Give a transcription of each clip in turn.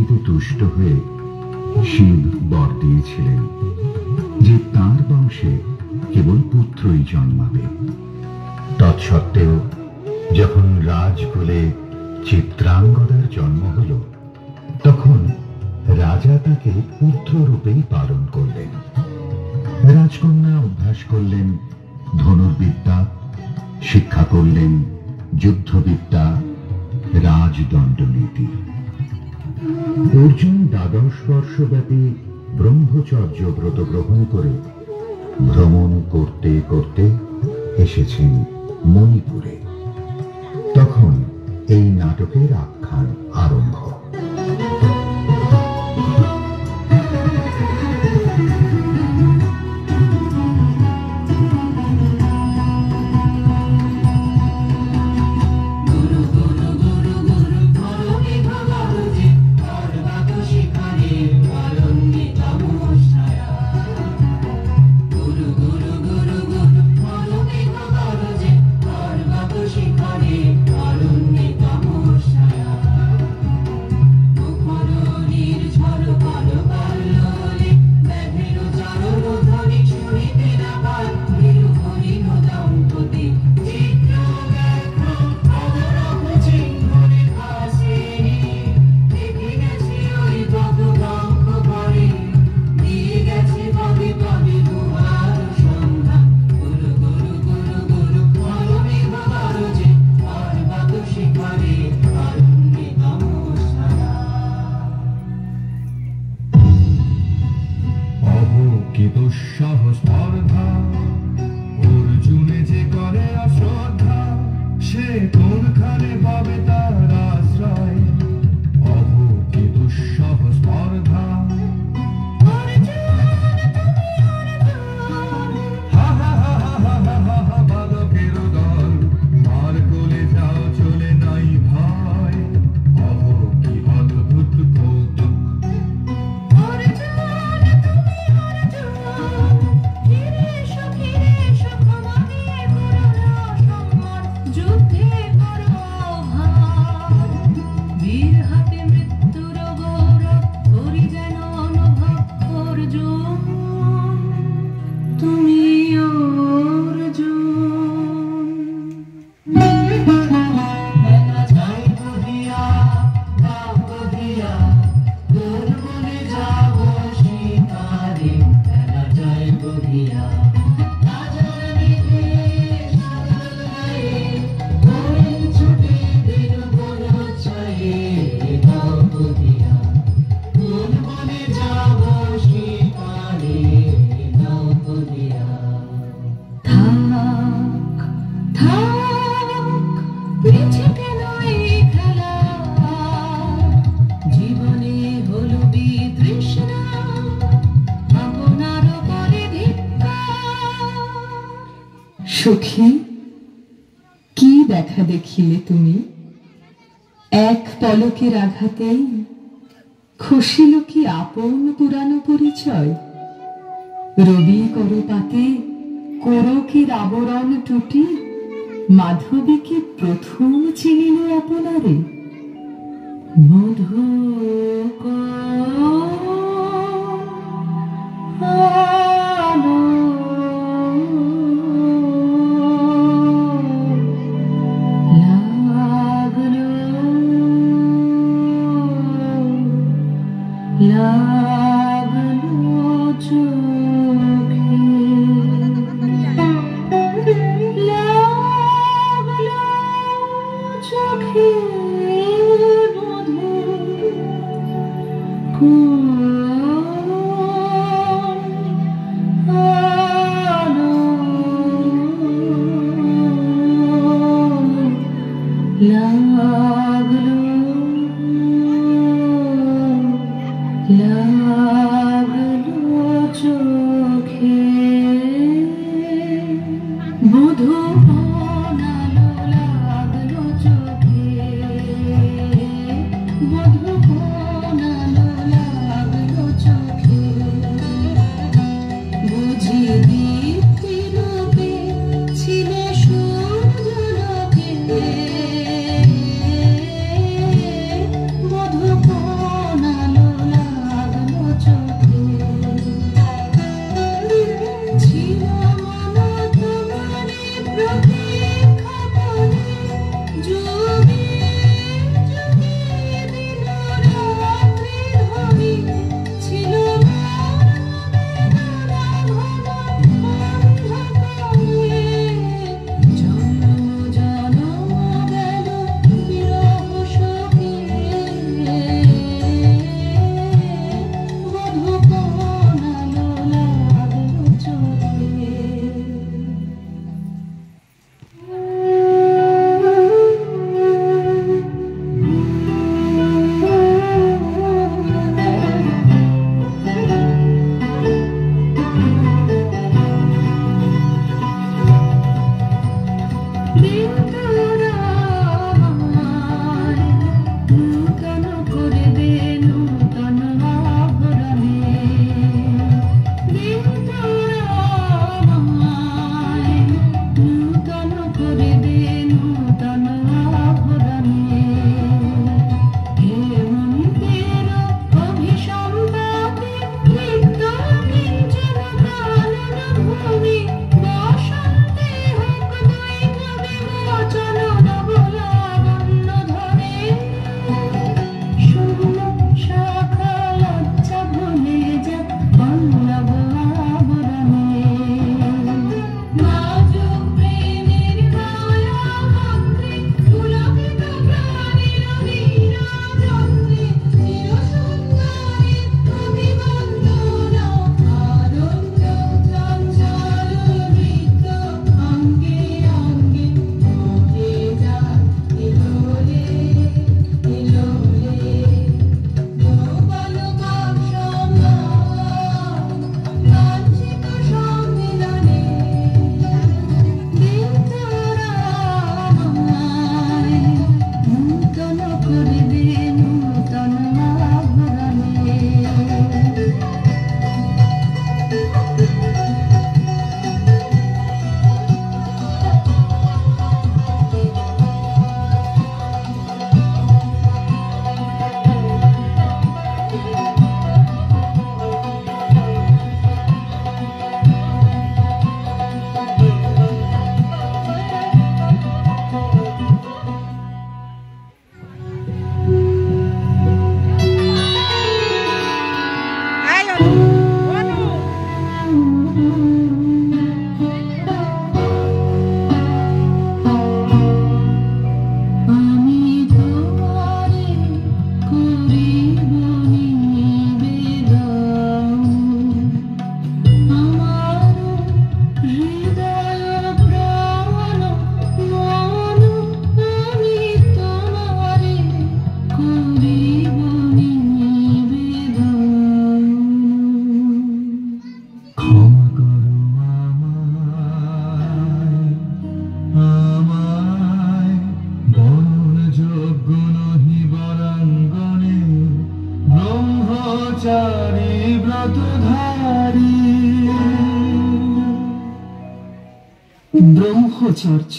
ভক্তিতে তুষ্ট হয়ে শিব বর দিয়েছিলেন যে তাঁর বংশে কেবল পুত্রই জন্মাবে। তৎসত্ত্বেও যখন রাজকুলে চিত্রাঙ্গদার জন্ম হল, তখন রাজা তাকে পুত্র রূপেই পালন করলেন। রাজকন্যা অভ্যাস করলেন ধনুর্বিদ্যা, শিক্ষা করলেন যুদ্ধবিদ্যা, রাজদণ্ডনীতি। অর্জুন 12 বর্ষব্যাপী ব্রহ্মচর্য ব্রত গ্রহণ করে ভ্রমণ করতে করতে এসেছেন মণিপুরে। তখন এই নাটকের আখ্যান আরম্ভ। সখী, কি দেখা দেখিলে তুমি? এক পলকের আঘাতেই খসিল কি আপন পুরানো পরিচয়? রবি করপাতে কোরকের আবরণ টুটি মাধবীকে প্রথম চিনিল আপনারে। মধু ব্রহ্মচারী ব্রতধারী। ব্রহ্মচর্য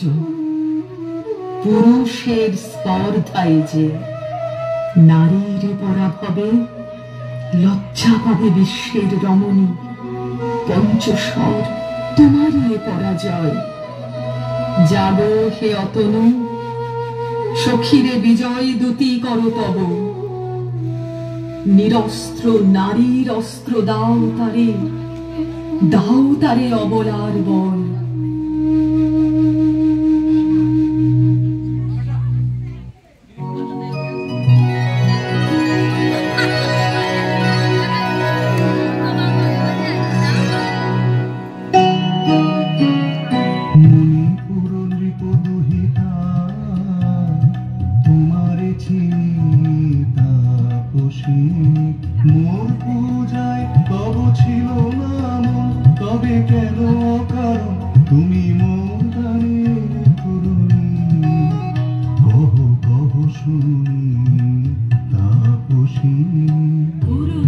পুরুষের স্পর্ধায় যে নারীর পরাভবে লজ্জা পাবে বিশ্বের রমণী। পঞ্চস্বর তোমারই এ পরাজয়। জাগো হে অতনু, সখীরে বিজয় দূতি কর তব। নিরস্ত্র নারীর অস্ত্র দাও তারে, দাও তারে অবলার বল। মণিপুর নৃপদুহিতা তোমারে চিনি তাপসী। মোর পূজায় তব ছিল না মন, তবে কেন অকারণ তুমি মোর গানের তরুণী। কহ কহ শুনি তাপসী। গুরু